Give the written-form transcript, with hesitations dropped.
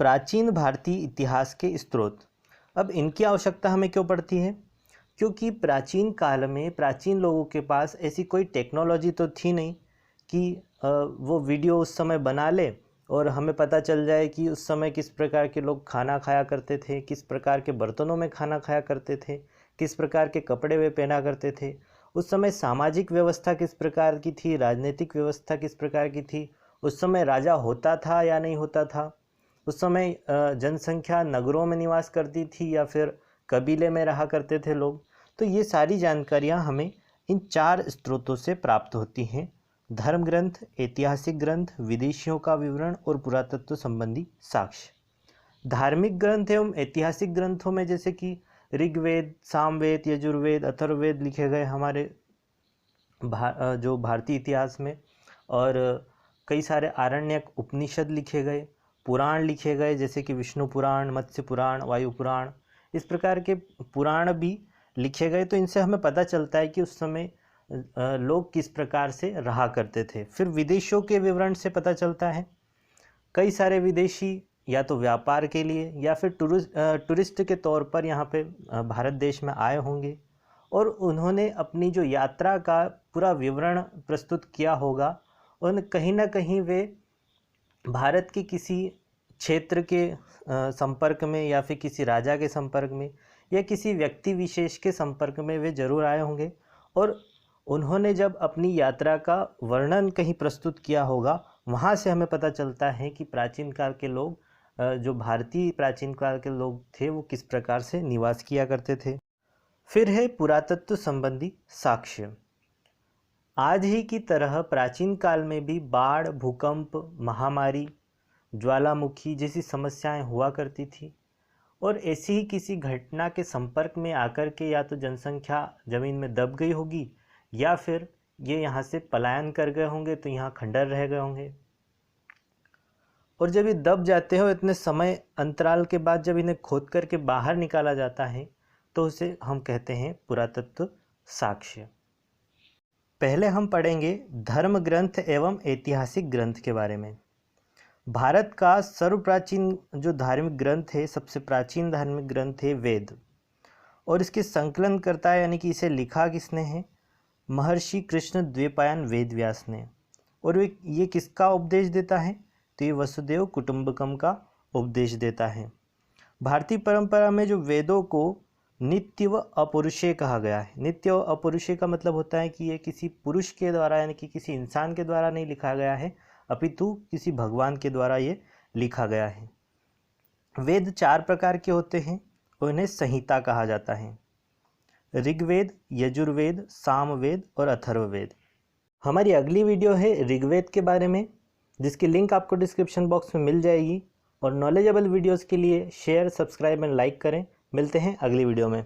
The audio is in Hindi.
प्राचीन भारतीय इतिहास के स्रोत। अब इनकी आवश्यकता हमें क्यों पड़ती है? क्योंकि प्राचीन काल में प्राचीन लोगों के पास ऐसी कोई टेक्नोलॉजी तो थी नहीं कि वो वीडियो उस समय बना ले और हमें पता चल जाए कि उस समय किस प्रकार के लोग खाना खाया करते थे, किस प्रकार के बर्तनों में खाना खाया करते थे, किस प्रकार के कपड़े वे पहना करते थे। उस समय सामाजिक व्यवस्था किस प्रकार की थी, राजनीतिक व्यवस्था किस प्रकार की थी, उस समय राजा होता था या नहीं होता था, उस समय जनसंख्या नगरों में निवास करती थी या फिर कबीले में रहा करते थे लोग। तो ये सारी जानकारियाँ हमें इन 4 स्रोतों से प्राप्त होती हैं: धर्म ग्रंथ, ऐतिहासिक ग्रंथ, विदेशियों का विवरण और पुरातत्व संबंधी साक्ष्य। धार्मिक ग्रंथ एवं ऐतिहासिक ग्रंथों में जैसे कि ऋग्वेद, सामवेद, यजुर्वेद, अथर्ववेद लिखे गए हमारे जो भारतीय इतिहास में, और कई सारे आरण्यक उपनिषद लिखे गए, पुराण लिखे गए जैसे कि विष्णु पुराण, मत्स्य पुराण, वायु पुराण, इस प्रकार के पुराण भी लिखे गए। तो इनसे हमें पता चलता है कि उस समय लोग किस प्रकार से रहा करते थे। फिर विदेशों के विवरण से पता चलता है कई सारे विदेशी या तो व्यापार के लिए या फिर टूरिस्ट के तौर पर यहाँ पे भारत देश में आए होंगे और उन्होंने अपनी जो यात्रा का पूरा विवरण प्रस्तुत किया होगा। और कहीं ना कहीं वे भारत के किसी क्षेत्र के संपर्क में या फिर किसी राजा के संपर्क में या किसी व्यक्ति विशेष के संपर्क में वे जरूर आए होंगे और उन्होंने जब अपनी यात्रा का वर्णन कहीं प्रस्तुत किया होगा, वहाँ से हमें पता चलता है कि प्राचीन काल के लोग, जो भारतीय प्राचीन काल के लोग थे, वो किस प्रकार से निवास किया करते थे। फिर है पुरातत्व संबंधी साक्ष्य। आज ही की तरह प्राचीन काल में भी बाढ़, भूकंप, महामारी, ज्वालामुखी जैसी समस्याएं हुआ करती थी और ऐसी ही किसी घटना के संपर्क में आकर के या तो जनसंख्या ज़मीन में दब गई होगी या फिर ये यहाँ से पलायन कर गए होंगे, तो यहाँ खंडर रह गए होंगे। और जब ये दब जाते हैं, इतने समय अंतराल के बाद जब इन्हें खोद करके बाहर निकाला जाता है, तो उसे हम कहते हैं पुरातत्व साक्ष्य। पहले हम पढ़ेंगे धर्म ग्रंथ एवं ऐतिहासिक ग्रंथ के बारे में। भारत का सर्वप्राचीन जो धार्मिक ग्रंथ है, सबसे प्राचीन धार्मिक ग्रंथ है वेद, और इसके संकलनकर्ता यानी कि इसे लिखा किसने है? महर्षि कृष्ण द्वैपायन वेद व्यास ने। और ये किसका उपदेश देता है? तो ये वसुदेव कुटुंबकम का उपदेश देता है। भारतीय परंपरा में जो वेदों को नित्य व अपौरुषेय कहा गया है। नित्य व अपौरुषेय का मतलब होता है कि ये किसी पुरुष के द्वारा यानी कि किसी इंसान के द्वारा नहीं लिखा गया है, अपितु किसी भगवान के द्वारा ये लिखा गया है। वेद 4 प्रकार के होते हैं और इन्हें संहिता कहा जाता है: ऋग्वेद, यजुर्वेद, सामवेद और अथर्ववेद। हमारी अगली वीडियो है ऋग्वेद के बारे में, जिसकी लिंक आपको डिस्क्रिप्शन बॉक्स में मिल जाएगी। और नॉलेजेबल वीडियोस के लिए शेयर, सब्सक्राइब एंड लाइक करें। मिलते हैं अगली वीडियो में।